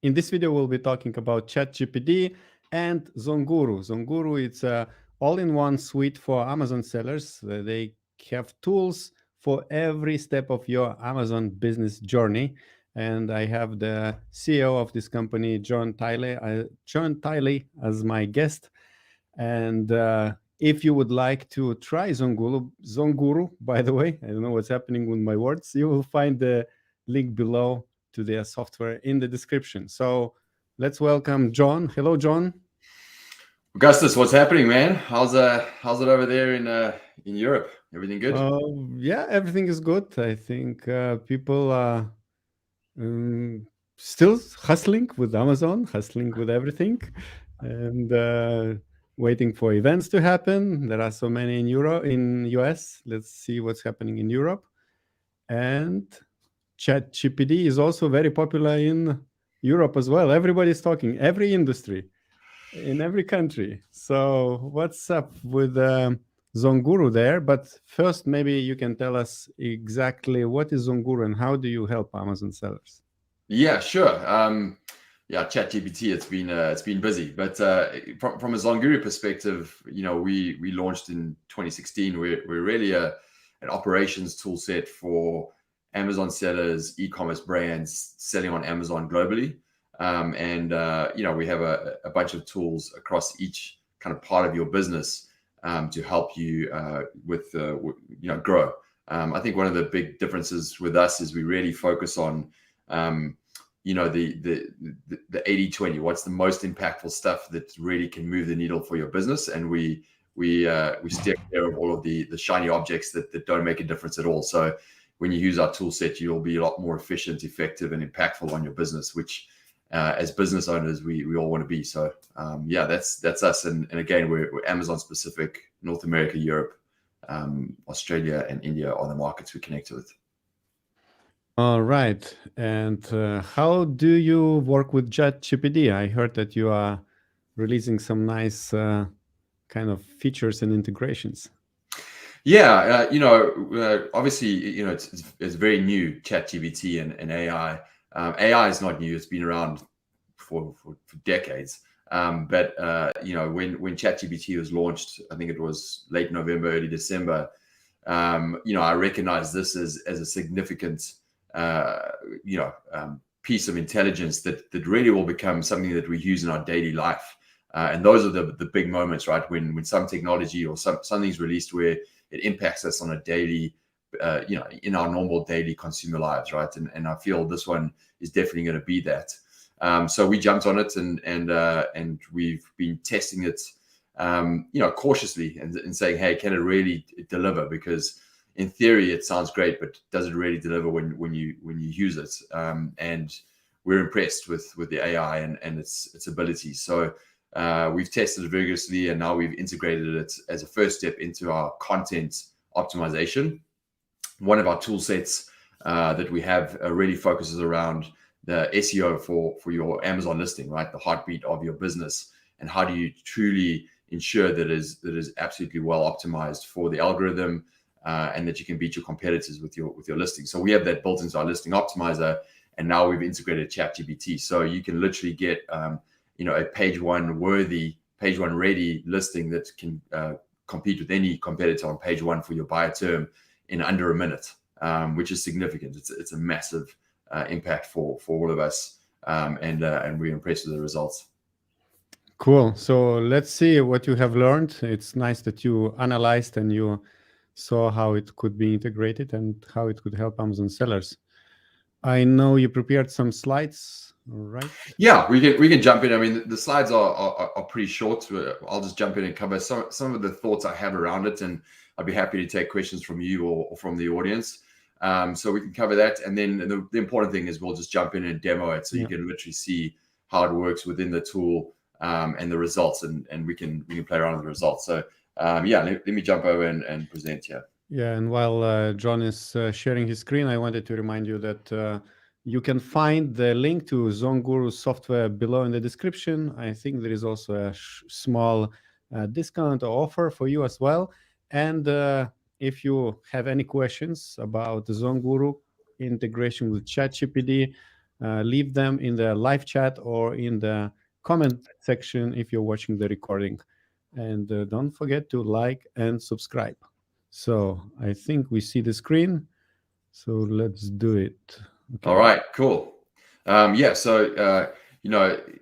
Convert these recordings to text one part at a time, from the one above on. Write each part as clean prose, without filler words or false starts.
In this video, we'll be talking about ChatGPT and Zonguru. Zonguru, it's a all-in-one suite for Amazon sellers. They have tools for every step of your Amazon business journey. And I have the CEO of this company, John Tiley, as my guest. And if you would like to try Zonguru, by the way, I don't know what's happening with my words, you will find the link below to their software in the description. So let's welcome John. Hello, John. Augustus, what's happening, man? How's it over there in Europe? Everything good? Yeah, everything is good. I think people are still hustling with Amazon, hustling with everything, and waiting for events to happen. There are so many in US. Let's see what's happening in Europe. And ChatGPT is also very popular in Europe as well. Everybody's talking, every industry, in every country. So what's up with Zonguru there? But first, maybe you can tell us exactly what is Zonguru and how do you help Amazon sellers? Yeah, sure. Yeah, ChatGPT. It's been busy, but from a Zonguru perspective, we launched in 2016. We're really an operations tool set for Amazon sellers, e-commerce brands selling on Amazon globally. We have a bunch of tools across each kind of part of your business to help you with grow. I think one of the big differences with us is we really focus on the 80-20. What's the most impactful stuff that really can move the needle for your business? And we steer clear of all of the shiny objects that don't make a difference at all. So when you use our tool set, you'll be a lot more efficient, effective, and impactful on your business, which as business owners, we all want to be. So that's us. And again, we're Amazon specific. North America, Europe, Australia, and India are the markets we connect with. All right. And how do you work with ChatGPT? I heard that you are releasing some nice kind of features and integrations. Yeah, obviously, it's very new, ChatGPT and AI. AI is not new; it's been around for decades. But when ChatGPT was launched, I think it was late November, early December. I recognize this as a significant, piece of intelligence that really will become something that we use in our daily life. And those are the big moments, right? When some technology or something's released where it impacts us on a daily, in our normal daily consumer lives, right? And I feel this one is definitely going to be that. So we jumped on it and we've been testing it, cautiously and saying, hey, can it really deliver? Because in theory, it sounds great, but does it really deliver when you use it? And we're impressed with the AI and its abilities. So we've tested it vigorously, and now we've integrated it as a first step into our content optimization. One of our tool sets that we have really focuses around the SEO for your Amazon listing, right? The heartbeat of your business, and how do you truly ensure that it is absolutely well optimized for the algorithm, and that you can beat your competitors with your listing. So we have that built into our listing optimizer, and now we've integrated ChatGPT, so you can literally get a page one ready listing that can compete with any competitor on page one for your buyer term in under a minute, which is significant. It's a massive impact for all of us, and we're impressed with the results. Cool. So let's see what you have learned. It's nice that you analyzed and you saw how it could be integrated and how it could help Amazon sellers. I know you prepared some slides, right? Yeah, we can jump in. I mean, the slides are pretty short. I'll just jump in and cover some of the thoughts I have around it, and I'd be happy to take questions from you or from the audience. So we can cover that, and then the important thing is we'll just jump in and demo it, so you can literally see how it works within the tool, and the results, and we can play around with the results. So let me jump over and present here. Yeah, and while John is sharing his screen, I wanted to remind you that you can find the link to Zonguru software below in the description. I think there is also a small discount or offer for you as well. And if you have any questions about the Zonguru integration with ChatGPT, leave them in the live chat or in the comment section if you're watching the recording. And don't forget to like and subscribe. So I think we see the screen. So let's do it. Okay. All right, cool. Yeah, so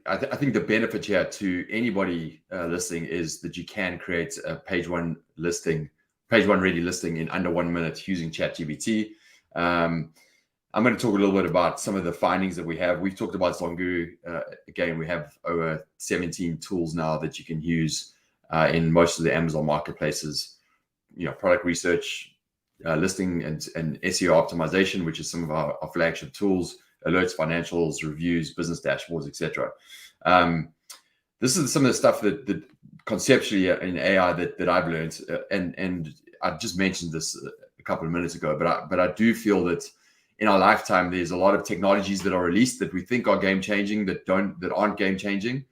I think the benefit here to anybody listening is that you can create a page one ready listing in under 1 minute using ChatGPT. I'm going to talk a little bit about some of the findings that we have. We've talked about Zonguru. Again, we have over 17 tools now that you can use in most of the Amazon marketplaces. Product research, listing and SEO optimization, which is some of our flagship tools, alerts, financials, reviews, business dashboards, etc. This is some of the stuff that conceptually in AI that I've learned, and I just mentioned this a couple of minutes ago, but I do feel that in our lifetime, there's a lot of technologies that are released that we think are game changing that aren't game changing.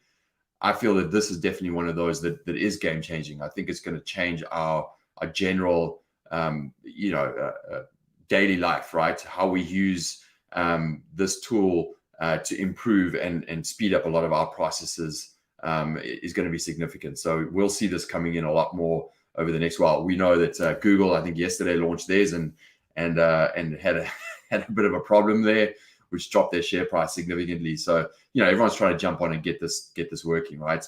I feel that this is definitely one of those that is game changing. I think it's going to change our general daily life, right? How we use this tool to improve and speed up a lot of our processes is going to be significant. So we'll see this coming in a lot more over the next while. We know that Google, I think yesterday, launched theirs and had a bit of a problem there, which dropped their share price significantly. So everyone's trying to jump on and get this working, right?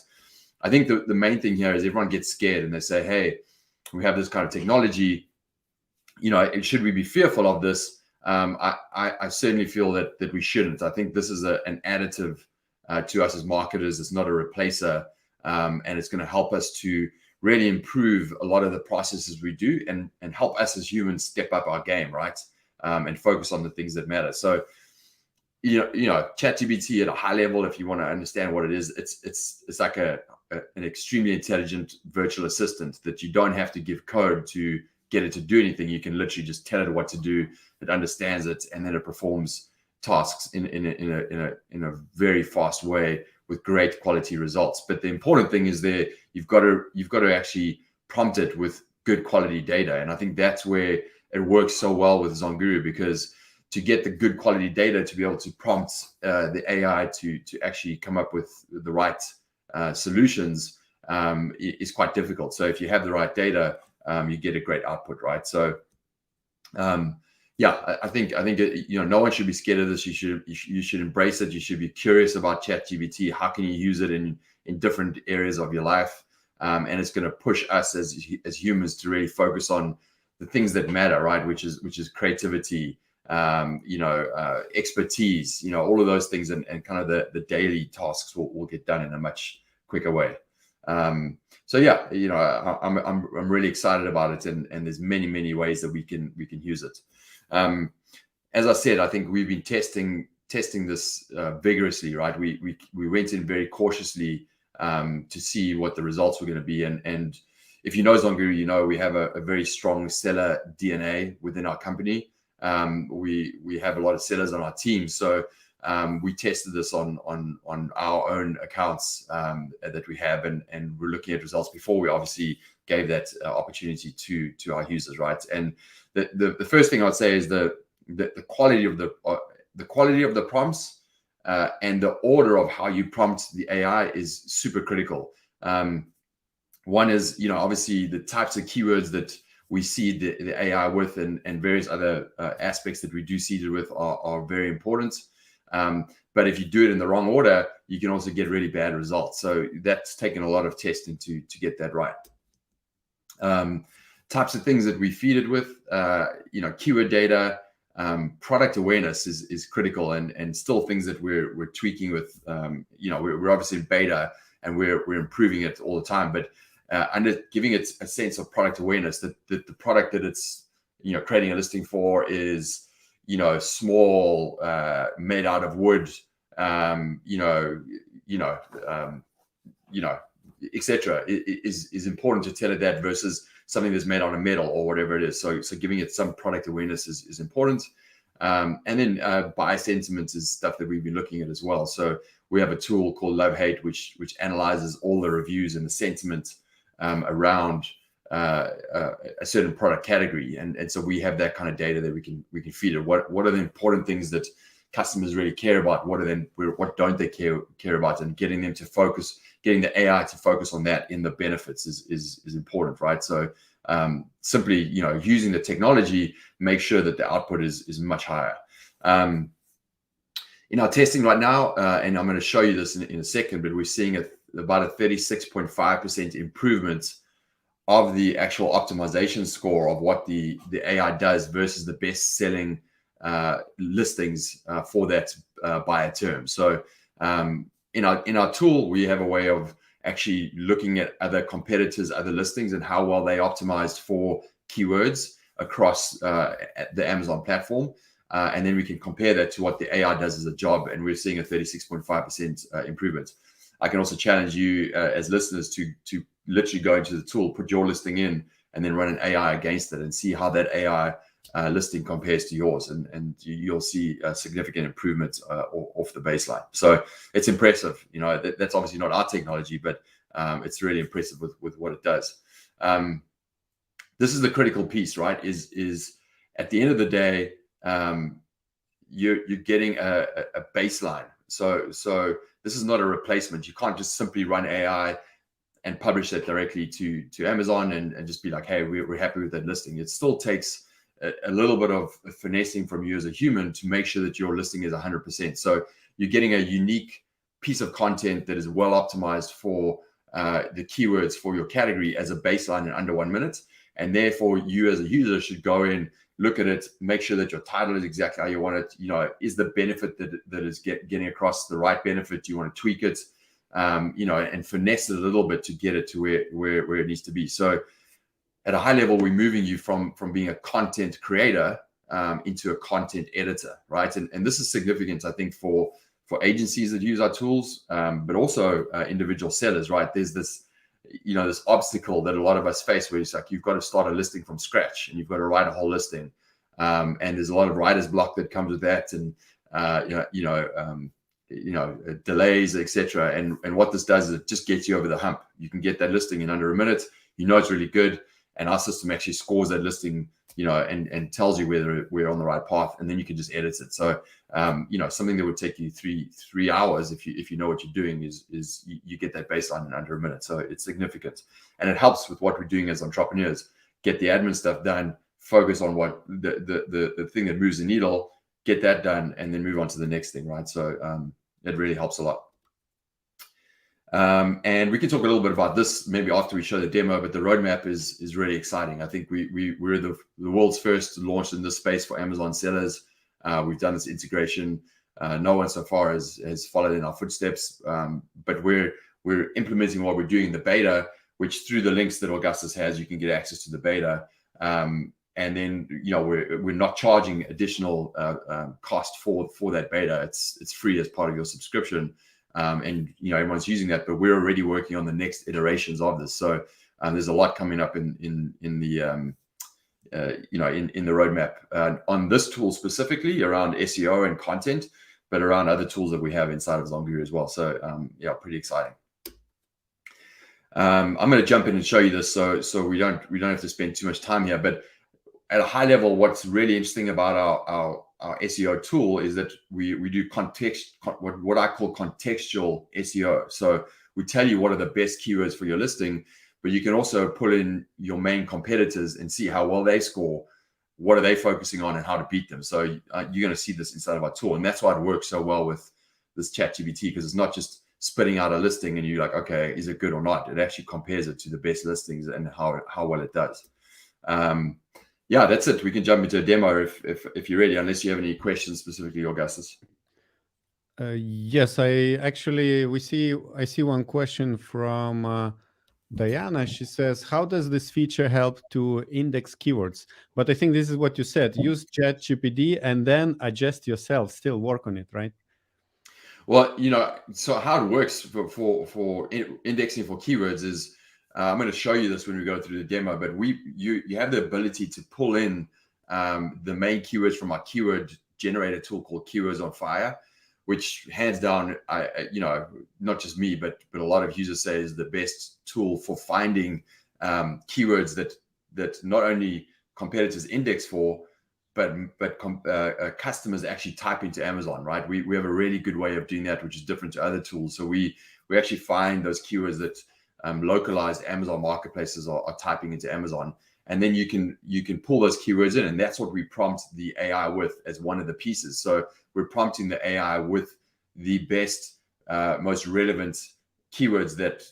I think the main thing here is everyone gets scared and they say, hey, we have this kind of technology, should we be fearful of this? I certainly feel that we shouldn't. I think this is an additive to us as marketers. It's not a replacer, and it's going to help us to really improve a lot of the processes we do and help us as humans step up our game, right? And focus on the things that matter. So, ChatGPT at a high level, if you want to understand what it is, it's like an extremely intelligent virtual assistant that you don't have to give code to get it to do anything. You can literally just tell it what to do. It understands it, and then it performs tasks in a very fast way with great quality results. But the important thing is you've got to actually prompt it with good quality data, and I think that's where it works so well with Zonguru, because to get the good quality data to be able to prompt the AI to actually come up with the right solutions is quite difficult. So if you have the right data, you get a great output, right? So I think no one should be scared of this. You should embrace it. You should be curious about ChatGPT. How can you use it in different areas of your life? And it's going to push us as humans to really focus on the things that matter, right? Which is creativity, expertise, all of those things, and kind of the daily tasks will get done in a much quicker way. I'm really excited about it, and there's many ways that we can use it. As I said, I think we've been testing this vigorously, right? We went in very cautiously to see what the results were going to be, and if you know Zonguru, we have a very strong seller DNA within our company. We have a lot of sellers on our team, so we tested this on our own accounts that we have, and we're looking at results before we obviously gave that opportunity to our users, right? And the first thing I'd say is the quality of the prompts and the order of how you prompt the AI is super critical. One is, obviously the types of keywords that we seed the AI with, and various other aspects that we do seed it with are very important. But if you do it in the wrong order, you can also get really bad results. So that's taken a lot of testing to get that right. Types of things that we feed it with, keyword data, product awareness is critical, and still things that we're tweaking with. We're obviously in beta, and we're improving it all the time, but and giving it a sense of product awareness that the product that it's creating a listing for is small, made out of wood, etc. is important to tell it that versus something that's made out of metal or whatever it is. So giving it some product awareness is important. And then buyer sentiment is stuff that we've been looking at as well. So we have a tool called Love Hate, which analyzes all the reviews and the sentiment around a certain product category, and so we have that kind of data that we can feed it. What are the important things that customers really care about, what don't they care about, and getting them to focus, getting the AI to focus on that in the benefits is important, right? So simply, using the technology, make sure that the output is much higher. In our testing right now, and I'm going to show you this in a second, but we're seeing about a 36.5% improvement of the actual optimization score of what the AI does versus the best selling listings for that buyer term. So in our tool, we have a way of actually looking at other competitors, other listings, and how well they optimized for keywords across the Amazon platform. And then we can compare that to what the AI does as a job, and we're seeing a 36.5% improvement. I can also challenge you as listeners to literally go into the tool, put your listing in, and then run an AI against it and see how that AI listing compares to yours, and you'll see a significant improvement off the baseline. So it's impressive. That's obviously not our technology, but it's really impressive with what it does. This is the critical piece, right? Is at the end of the day, you're getting a baseline. So this is not a replacement. You can't just simply run AI and publish that directly to Amazon and just be like, hey, we're happy with that listing. It still takes a little bit of finessing from you as a human to make sure that your listing is 100%. So you're getting a unique piece of content that is well optimized for the keywords for your category as a baseline in under 1 minute. And therefore, you as a user should go in, look at it, make shere that your title is exactly how you want it. Is the benefit that is getting across the right benefit? Do you want to tweak it? And finesse it a little bit to get it to where it needs to be. So at a high level, we're moving you from being a content creator into a content editor, right? And this is significant, I think, for agencies that use our tools, but also individual sellers, right? There's this obstacle that a lot of us face where it's like you've got to start a listing from scratch and you've got to write a whole listing. And there's a lot of writer's block that comes with that, and delays, etc. And what this does is it just gets you over the hump. You can get that listing in under a minute. It's really good, and our system actually scores that listing, and tells you whether we're on the right path, and then you can just edit it. So something that would take you three hours if you know what you're doing is you get that baseline in under a minute. So it's significant, and it helps with what we're doing as entrepreneurs. Get the admin stuff done, focus on what the thing that moves the needle, get that done, and then move on to the next thing, right? So it really helps a lot. And we can talk a little bit about this maybe after we show the demo, but the roadmap is really exciting. I think we're the world's first to launch in this space for Amazon sellers. We've done this integration. No one so far has followed in our footsteps, but we're implementing what we're doing in the beta, which through the links that Augustus has, you can get access to the beta. And then we're not charging additional cost for that beta. It's free as part of your subscription. And everyone's using that, but we're already working on the next iterations of this. So there's a lot coming up in the roadmap on this tool specifically around SEO and content, but around other tools that we have inside of Zonguru as well. So pretty exciting. I'm going to jump in and show you this, so we don't have to spend too much time here. But at a high level, what's really interesting about our SEO tool is that we do what I call contextual SEO. So we tell you what are the best keywords for your listing, but you can also put in your main competitors and see how well they score, what are they focusing on, and how to beat them. So you're going to see this inside of our tool, and that's why it works so well with this ChatGPT, because it's not just spitting out a listing and you're like, okay, is it good or not? It actually compares it to the best listings and how well it does. That's it. We can jump into a demo if you're ready, unless you have any questions specifically, Augustus. Yes, I see one question from Diana. She says, how does this feature help to index keywords? But I think this is what you said. Use ChatGPT and then adjust yourself, still work on it, right? Well, so how it works for indexing for keywords is, I'm going to show you this when we go through the demo, but you have the ability to pull in the main keywords from our keyword generator tool called Keywords on Fire, which hands down, not just me, but a lot of users say is the best tool for finding keywords that not only competitors index for, customers actually type into Amazon, right? We have a really good way of doing that, which is different to other tools. So we actually find those keywords that localized Amazon marketplaces are typing into Amazon, and then you can pull those keywords in, and that's what we prompt the AI with as one of the pieces. So we're prompting the AI with the best, most relevant keywords that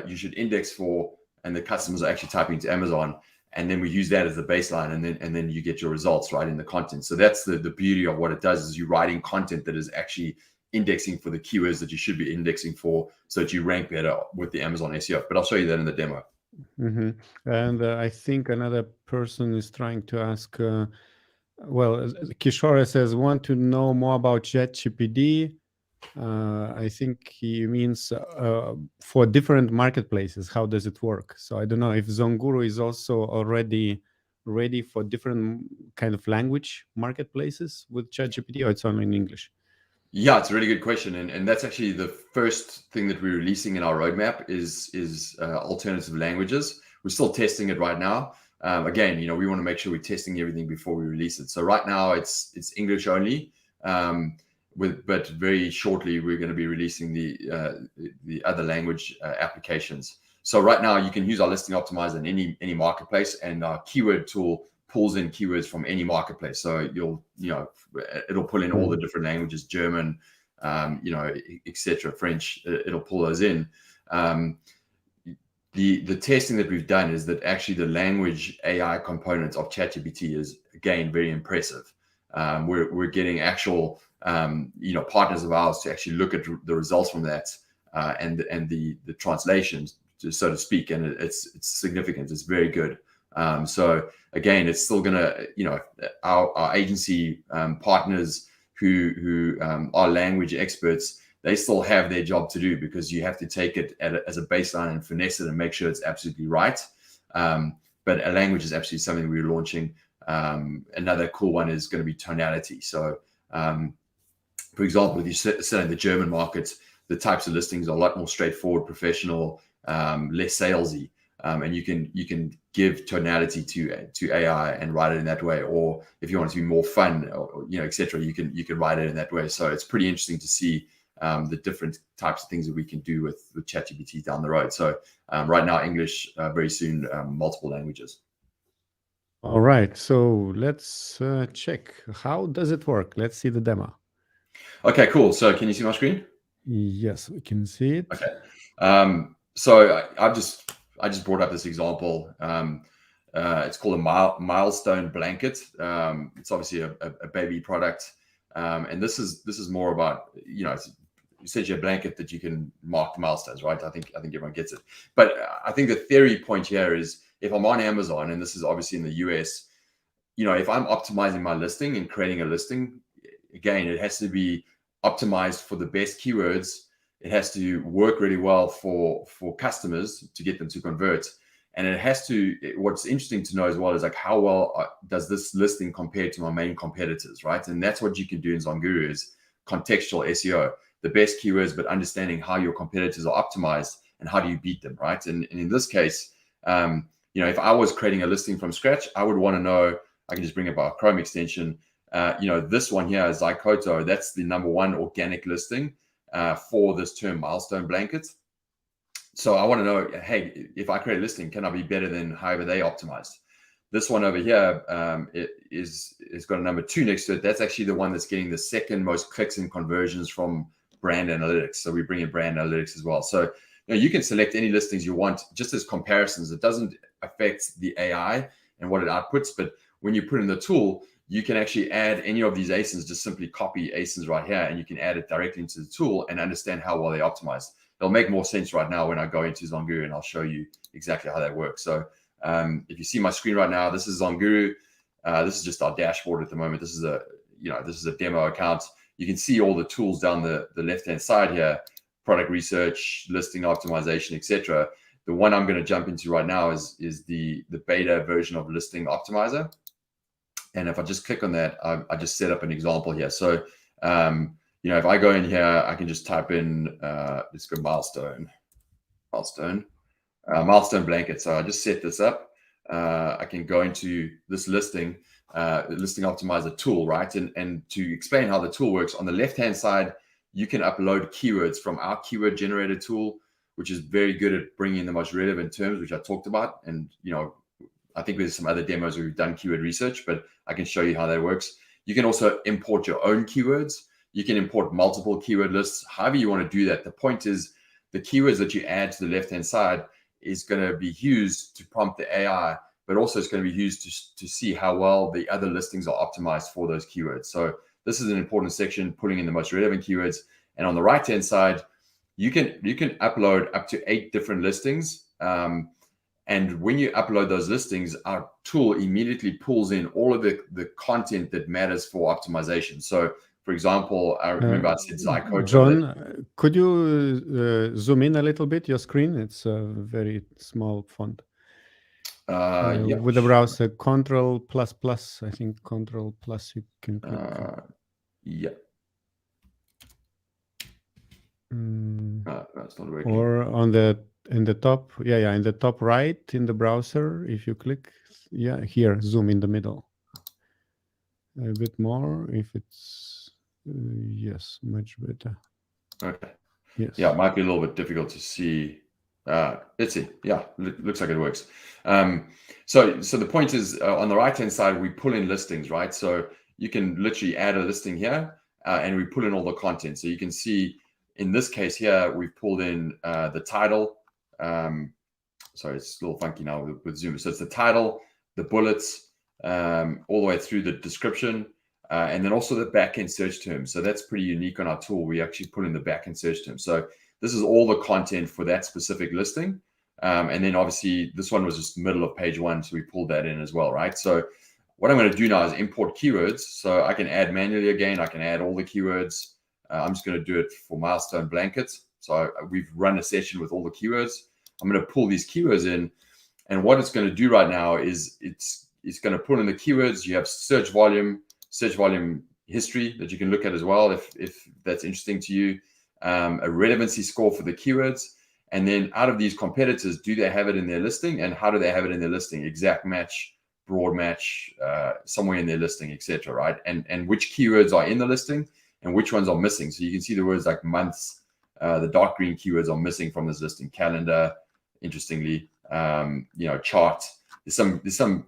you should index for, and the customers are actually typing to Amazon, and then we use that as the baseline, and then you get your results right in the content. So that's the beauty of what it does, is you're writing content that is actually indexing for the keywords that you should be indexing for, so that you rank better with the Amazon SEO. But I'll show you that in the demo. And I think another person is trying to ask, well, Kishore says, want to know more about ChatGPT. I think he means for different marketplaces, how does it work? So I don't know if Zonguru is also already ready for different kind of language marketplaces with ChatGPT, or it's only in English? Yeah, it's a really good question, and that's actually the first thing that we're releasing in our roadmap is alternative languages. We're still testing it right now. Again, we want to make sure we're testing everything before we release it. So right now it's English only, but very shortly we're going to be releasing the other language applications. So right now you can use our listing optimizer in any marketplace, and our keyword tool pulls in keywords from any marketplace. So it'll pull in all the different languages, German, etc., French. It'll pull those in. The testing that we've done is that actually the language AI component of ChatGPT is, again, very impressive. We're getting actual partners of ours to actually look at the results from that and the translations, so to speak, and it's significant. It's very good. So again, it's still gonna, our agency partners who are language experts, they still have their job to do, because you have to take it as a baseline and finesse it and make sure it's absolutely right. But a language is absolutely something we're launching. Another cool one is going to be tonality. So, for example, if you're selling the German market, the types of listings are a lot more straightforward, professional, less salesy. And you can give tonality to AI and write it in that way. Or if you want it to be more fun, or, etc., you can write it in that way. So it's pretty interesting to see the different types of things that we can do with ChatGPT down the road. So right now, English, very soon, multiple languages. All right, so let's check. How does it work? Let's see the demo. Okay, cool. So can you see my screen? Yes, we can see it. Okay. So I just brought up this example. It's called a milestone blanket. It's obviously a baby product, and this is more about, it's essentially a blanket that you can mark the milestones, right? I think everyone gets it. But I think the theory point here is, if I'm on Amazon, and this is obviously in the US, if I'm optimizing my listing and creating a listing, again, it has to be optimized for the best keywords. It has to work really well for customers to get them to convert. And it has to, what's interesting to know as well is, like, how well does this listing compare to my main competitors, right? And that's what you can do in Zonguru, is contextual SEO, the best keywords, but understanding how your competitors are optimized and how do you beat them, right? And in this case, if I was creating a listing from scratch, I would want to know, I can just bring up our Chrome extension. This one here is Zykoto. That's the #1 organic listing for this term milestone blanket. So I want to know, hey, if I create a listing, can I be better than however they optimized? This one over here, it's got a #2 next to it. That's actually the one that's getting the second most clicks and conversions from brand analytics. So we bring in brand analytics as well. So you can select any listings you want just as comparisons. It doesn't affect the AI and what it outputs, but when you put in the tool, you can actually add any of these ASINs. Just simply copy ASINs right here, and you can add it directly into the tool and understand how well they optimized. It'll make more sense right now when I go into Zonguru, and I'll show you exactly how that works. So if you see my screen right now, this is Zonguru. This is just our dashboard at the moment. This is a demo account. You can see all the tools down the left-hand side here: product research, listing optimization, etc. The one I'm going to jump into right now is the beta version of Listing Optimizer. And if I just click on that, I just set up an example here. So, if I go in here, I can just type in, let's go milestone blanket. So I just set this up. I can go into this listing. listing optimizer tool, right? And to explain how the tool works, on the left-hand side, you can upload keywords from our keyword generator tool, which is very good at bringing in the most relevant terms, which I talked about. And, I think there's some other demos where we've done keyword research, but I can show you how that works. You can also import your own keywords. You can import multiple keyword lists, however you want to do that. The point is the keywords that you add to the left-hand side is going to be used to prompt the AI, but also it's going to be used to see how well the other listings are optimized for those keywords. So this is an important section, pulling in the most relevant keywords. And on the right-hand side, you can upload up to 8 different listings. And when you upload those listings, our tool immediately pulls in all of the content that matters for optimization. So, for example, I remember I said Zycoach. John, could you zoom in a little bit your screen? It's a very small font. Yeah, with the browser, Control++, I think Control+ you can click. Yeah. That's not working. Or in the top, in the top right in the browser, if you click, here, zoom in the middle. A bit more, if it's, yes, much better. Okay. Yes. Yeah, it might be a little bit difficult to see. Let's see. Yeah, looks like it works. So the point is, on the right-hand side, we pull in listings, right? So you can literally add a listing here, and we pull in all the content. So you can see, in this case here, we've pulled in the title. Sorry, it's a little funky now with Zoom. So it's the title, the bullets, all the way through the description, and then also the backend search terms. So that's pretty unique on our tool. We actually pull in the backend search terms. So this is all the content for that specific listing. And then obviously this one was just middle of page 1, so we pulled that in as well, right? So what I'm going to do now is import keywords. So I can add manually again. I can add all the keywords. I'm just going to do it for milestone blankets. So we've run a session with all the keywords. I'm going to pull these keywords in, and what it's going to do right now is it's going to pull in the keywords. You have search volume history that you can look at as well if that's interesting to you, a relevancy score for the keywords, and then out of these competitors, do they have it in their listing, and how do they have it in their listing? Exact match, broad match, somewhere in their listing, etc. Right? And which keywords are in the listing and which ones are missing. So you can see the words like months, the dark green keywords are missing from this listing. Calendar, interestingly, chart. There's some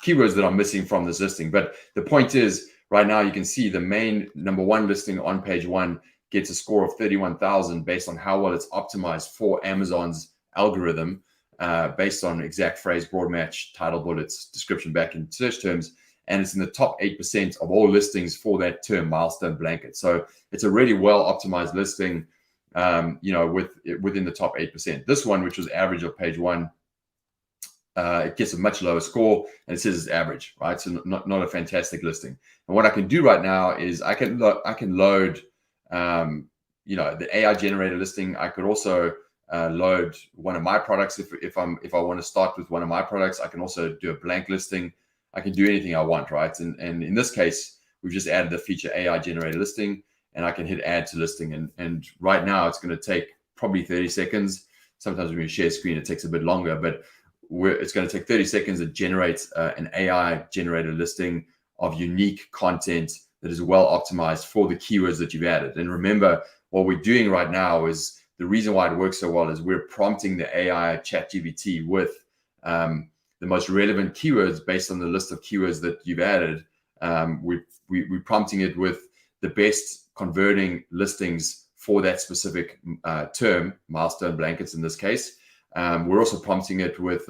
keywords that are missing from this listing. But the point is, right now you can see the main number 1 listing on page 1 gets a score of 31,000 based on how well it's optimized for Amazon's algorithm, based on exact phrase, broad match, title, bullets, description, backend search terms. And it's in the top 8% of all listings for that term, milestone blanket. So it's a really well optimized listing, within the top 8%. This one, which was average of page 1, it gets a much lower score, and it says it's average, right? So not a fantastic listing. And what I can do right now is I can load, the AI generated listing. I could also load one of my products if I want to start with one of my products. I can also do a blank listing. I can do anything I want, right? And in this case, we've just added the feature AI generated listing, and I can hit add to listing. And right now it's going to take probably 30 seconds. Sometimes when you share screen, it takes a bit longer, but it's going to take 30 seconds. It generates an AI generated listing of unique content that is well optimized for the keywords that you've added. And remember, what we're doing right now is the reason why it works so well is we're prompting the AI ChatGPT with the most relevant keywords based on the list of keywords that you've added. We're prompting it with the best converting listings for that specific term, milestone blankets in this case. We're also prompting it with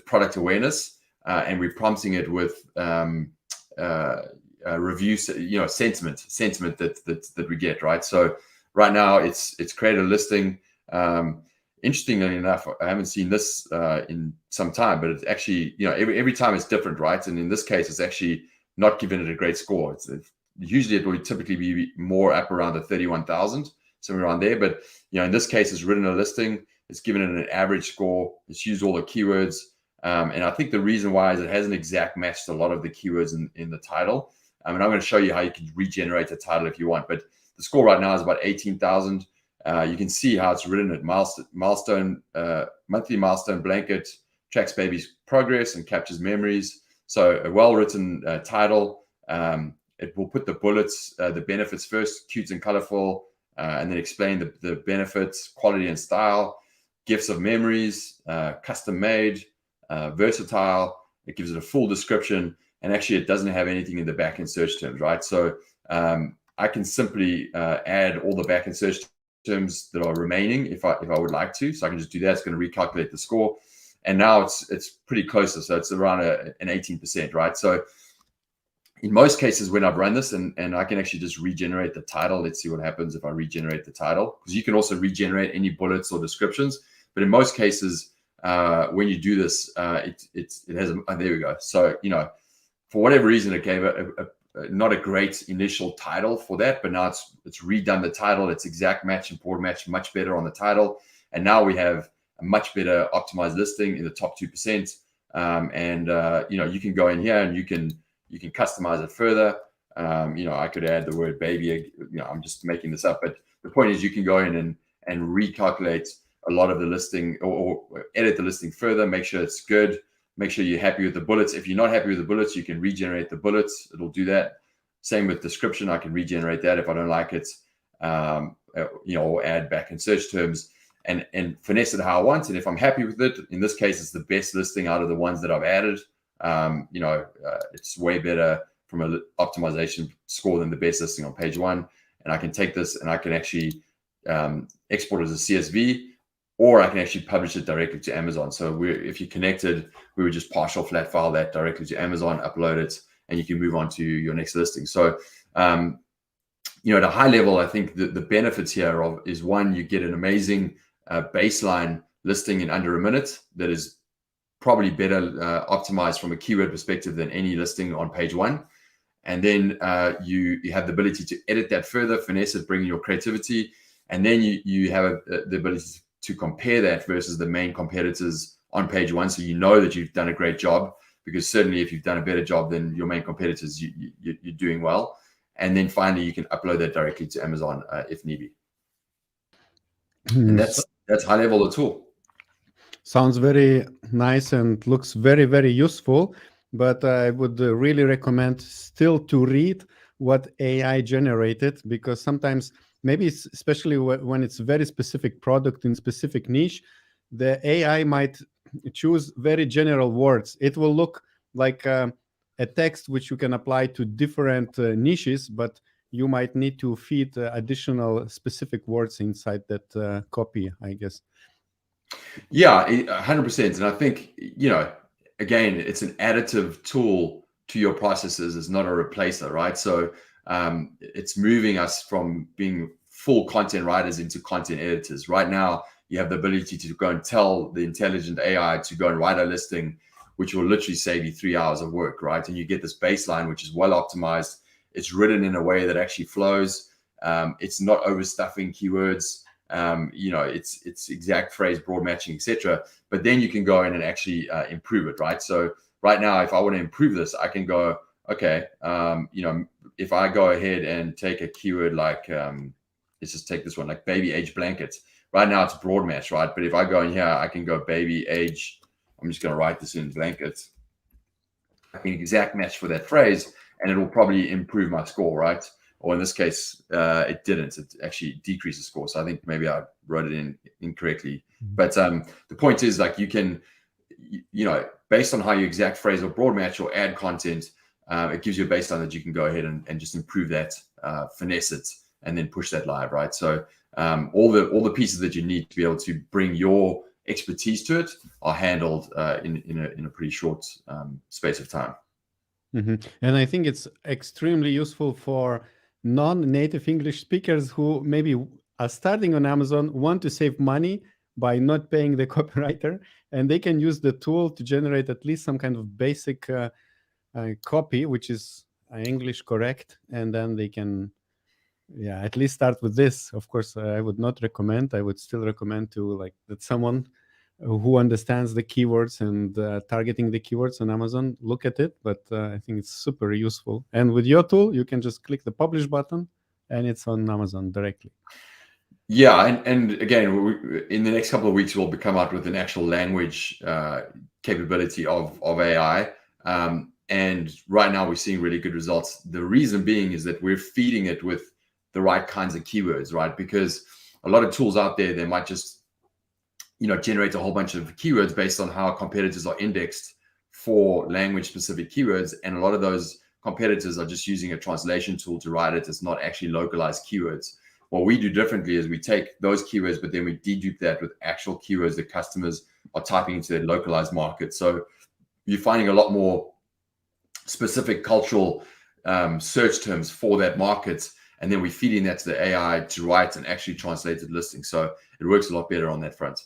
product awareness, and we're prompting it with review, sentiment that we get, right? So right now it's created a listing. Interestingly enough, I haven't seen this in some time, but it's actually, every time it's different, right? And in this case, it's actually not giving it a great score. Usually it would typically be more up around the 31,000, somewhere around there. But in this case, it's written a listing. It's given it an average score. It's used all the keywords. And I think the reason why is it hasn't exact matched a lot of the keywords in the title. And I'm going to show you how you can regenerate the title if you want. But the score right now is about 18,000. You can see how it's written at milestone, monthly milestone blanket, tracks baby's progress and captures memories. So a well-written title. It will put the bullets, the benefits first, cute and colorful, and then explain the benefits, quality and style, gifts of memories, custom made, versatile. It gives it a full description, and actually it doesn't have anything in the backend search terms, right? So I can simply add all the backend search terms that are remaining if I would like to. So I can just do that. It's going to recalculate the score, and now it's pretty close. So it's around an 18%, right? So in most cases, when I've run this, and I can actually just regenerate the title. Let's see what happens if I regenerate the title, because you can also regenerate any bullets or descriptions. But in most cases, when you do this, it has there we go. So, you know, for whatever reason, it gave not a great initial title for that, but now it's redone the title. It's exact match and broad match much better on the title, and now we have a much better optimized listing in the top 2%. You know, you can go in here and you can customize it further. You know, I could add the word baby. You know, I'm just making this up, but the point is you can go in and recalculate a lot of the listing, or edit the listing further, make sure it's good, make sure you're happy with the bullets. If you're not happy with the bullets, you can regenerate the bullets. It'll do that. Same with description. I can regenerate that if I don't like it, you know, or add back in search terms and finesse it how I want. And if I'm happy with it, in this case, it's the best listing out of the ones that I've added. You know, it's way better from an optimization score than the best listing on page one. And I can take this and I can actually export it as a CSV, or I can actually publish it directly to Amazon. So if you're connected, we would just partial flat file that directly to Amazon, upload it, and you can move on to your next listing. So, you know, at a high level, I think the benefits here is one, you get an amazing baseline listing in under a minute that is probably better optimized from a keyword perspective than any listing on page one. And then you have the ability to edit that further, finesse it, bring in your creativity. And then you have the ability to compare that versus the main competitors on page one. So you know that you've done a great job, because certainly if you've done a better job than your main competitors, you're doing well. And then finally, you can upload that directly to Amazon if need be. And that's high level the tool. Sounds very nice and looks very, very useful, but I would really recommend still to read what AI generated, because sometimes, maybe especially when it's very specific product in specific niche, the AI might choose very general words. It will look like a text which you can apply to different niches, but you might need to feed additional specific words inside that copy, I guess. Yeah, 100%. And I think, you know, again, it's an additive tool to your processes. It's not a replacer, right? So it's moving us from being full content writers into content editors. Right now, you have the ability to go and tell the intelligent AI to go and write a listing, which will literally save you 3 hours of work, right? And you get this baseline, which is well optimized. It's written in a way that actually flows. It's not overstuffing keywords. You know, it's exact phrase, broad matching, etc. But then you can go in and actually improve it, right? So right now, if I want to improve this, I can go, okay, you know, if I go ahead and take a keyword like, let's just take this one, like baby age blankets. Right now it's broad match, right? But if I go in here, I can go baby age. I'm just going to write this in blankets. I can exact match for that phrase, and it will probably improve my score, right? Or in this case, it didn't. It actually decreased the score. So I think maybe I wrote it in incorrectly. But the point is, like, you can, you know, based on how you exact phrase or broad match or add content, it gives you a baseline that you can go ahead and just improve that, finesse it, and then push that live, right? So all the pieces that you need to be able to bring your expertise to it are handled in a pretty short space of time. Mm-hmm. And I think it's extremely useful for non-native English speakers who maybe are starting on Amazon, want to save money by not paying the copywriter, and they can use the tool to generate at least some kind of basic copy, which is English correct, and then they can, yeah, at least start with this. Of course, I would not recommend. I would still recommend to like that someone who understands the keywords and targeting the keywords on Amazon look at it. But I think it's super useful. And with your tool, you can just click the publish button, and it's on Amazon directly. Yeah, and again, in the next couple of weeks, we'll come out with an actual language capability of AI. And right now we're seeing really good results. The reason being is that we're feeding it with the right kinds of keywords, right? Because a lot of tools out there, they might just, generate a whole bunch of keywords based on how competitors are indexed for language specific keywords. And a lot of those competitors are just using a translation tool to write it. It's not actually localized keywords. What we do differently is we take those keywords, but then we dedupe that with actual keywords that customers are typing into their localized market. So you're finding a lot more specific cultural search terms for that market, and then we're feeding that to the AI to write an actually translated listing. So it works a lot better on that front.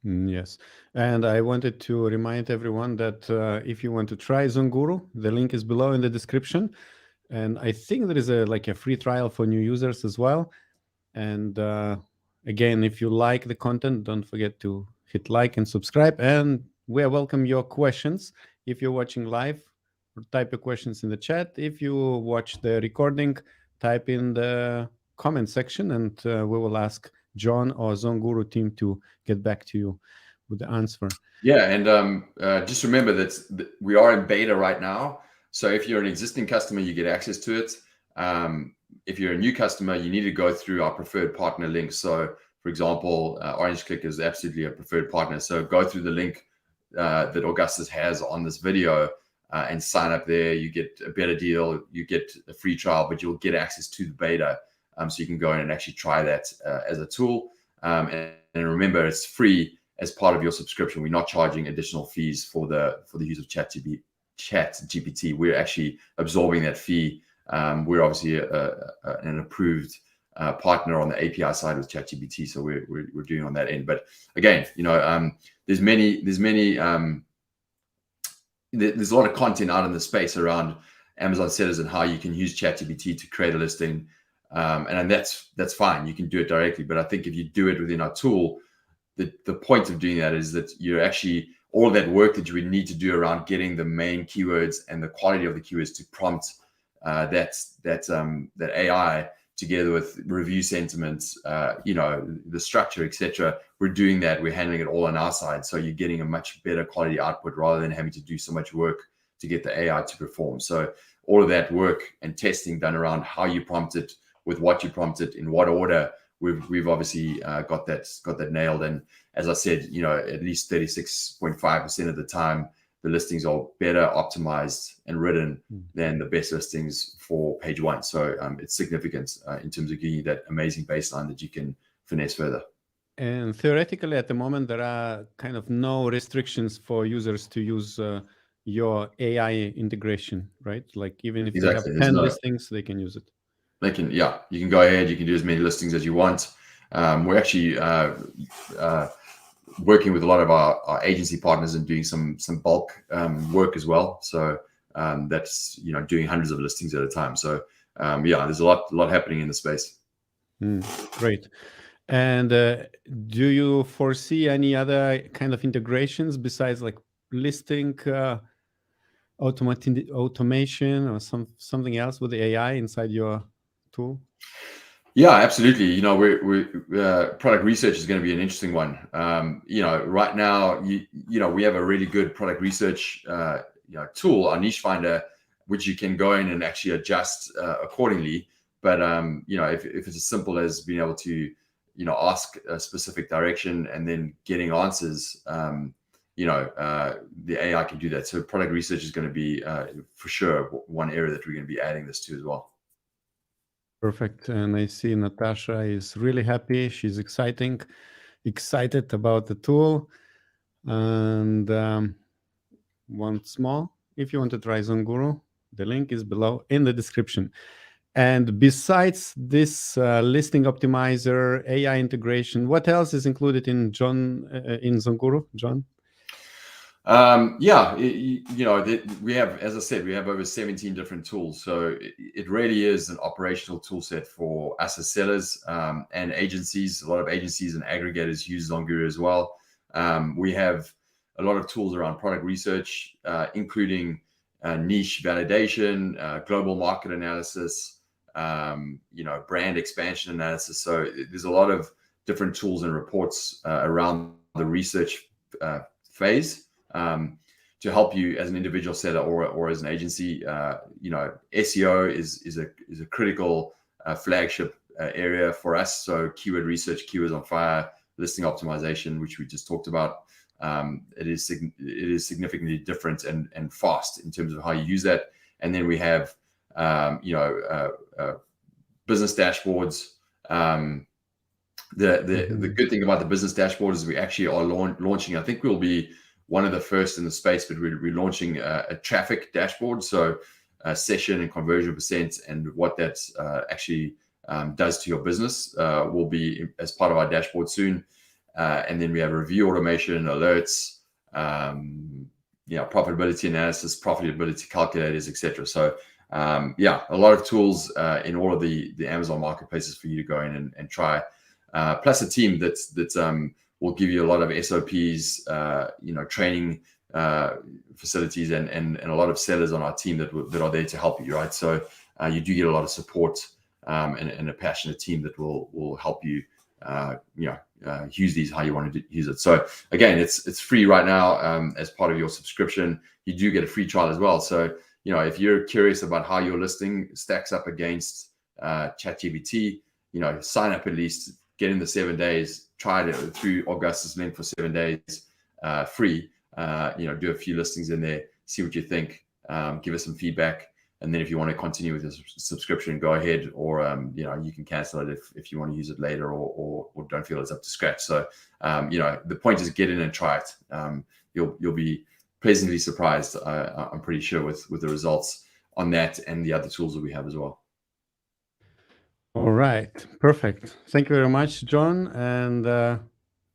Yes. And I wanted to remind everyone that if you want to try Zonguru, the link is below in the description. And I think there is a free trial for new users as well. And again, if you like the content, don't forget to hit like and subscribe. And we welcome your questions. If you're watching live, type your questions in the chat. If you watch the recording, type in the comment section, and we will ask John or Zonguru team to get back to you with the answer. Yeah, and just remember that we are in beta right now. So if you're an existing customer, you get access to it. If you're a new customer, you need to go through our preferred partner link. So, for example, OrangeClick is absolutely a preferred partner. So go through the link that Augustus has on this video and sign up there. You get a better deal. You get a free trial, but you'll get access to the beta. So you can go in and actually try that as a tool. And remember, it's free as part of your subscription. We're not charging additional fees for the use of ChatGPT. We're actually absorbing that fee. We're obviously an approved partner on the API side with ChatGPT, so we're doing on that end. But again, there's a lot of content out in the space around Amazon sellers and how you can use ChatGPT to create a listing, and that's fine. You can do it directly, but I think if you do it within our tool, the point of doing that is that you're actually all that work that you would need to do around getting the main keywords and the quality of the keywords to prompt that AI together with review sentiments, the structure, etc. We're doing that. We're handling it all on our side. So you're getting a much better quality output rather than having to do so much work to get the AI to perform. So all of that work and testing done around how you prompt it, with what you prompted, in what order, we've obviously got that nailed. And as I said, at least 36.5% of the time, the listings are better optimized and written than the best listings for page one. So it's significant in terms of giving you that amazing baseline that you can finesse further. And theoretically, at the moment, there are kind of no restrictions for users to use your AI integration, right? Like even if they have 10 listings, they can use it. You can go ahead. You can do as many listings as you want. We're actually working with a lot of our agency partners and doing some bulk work as well. So that's doing hundreds of listings at a time. So there's a lot happening in the space. Great. And do you foresee any other kind of integrations besides like listing automation or something else with the AI inside your tool? Yeah, absolutely. Product research is going to be an interesting one. Right now, we have a really good product research tool, our Niche Finder, which you can go in and actually adjust accordingly. But if it's as simple as being able to ask a specific direction and then getting answers, the AI can do that. So product research is going to be for sure one area that we're going to be adding this to as well. Perfect. And I see Natasha is really happy. She's excited about the tool. And once more, if you want to try Zonguru, the link is below in the description. And besides this listing optimizer, AI integration, what else is included in Zonguru, John? We have, as I said, we have over 17 different tools. So it really is an operational tool set for us as sellers and agencies. A lot of agencies and aggregators use Zonguru as well. We have a lot of tools around product research, including niche validation, global market analysis, brand expansion analysis. So there's a lot of different tools and reports around the research phase. to help you as an individual seller or as an agency. SEO is a critical flagship area for us. So keyword research, keywords on fire, listing optimization, which we just talked about. It is significantly different and fast in terms of how you use that. And then we have business dashboards. The good thing about the business dashboard is we actually are launching. I think we'll be one of the first in the space, but we're launching a traffic dashboard. So session and conversion percent and what that actually does to your business will be as part of our dashboard soon. And then we have review automation, alerts, profitability analysis, profitability calculators, etc. So a lot of tools in all of the Amazon marketplaces for you to go in and try. Plus a team that will give you a lot of SOPs, training facilities, and a lot of sellers on our team that are there to help you, right? So you do get a lot of support and a passionate team that will help you, use these how you want to use it. So again, it's free right now as part of your subscription. You do get a free trial as well. So if you're curious about how your listing stacks up against ChatGPT, sign up at least. Get in the 7 days, try it through Augustus link for 7 days, free. Do a few listings in there, see what you think, give us some feedback. And then if you want to continue with this subscription, go ahead, or, you can cancel it if you want to use it later or don't feel it's up to scratch. So, the point is get in and try it. You'll be pleasantly surprised, I'm pretty sure, with the results on that and the other tools that we have as well. All right, perfect. Thank you very much, John, and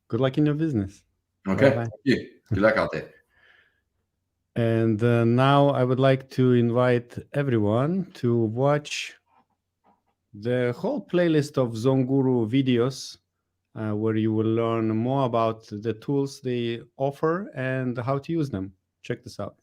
good luck in your business. Okay, thank you. Good luck out there. And now I would like to invite everyone to watch the whole playlist of ZonGuru videos, where you will learn more about the tools they offer and how to use them. Check this out.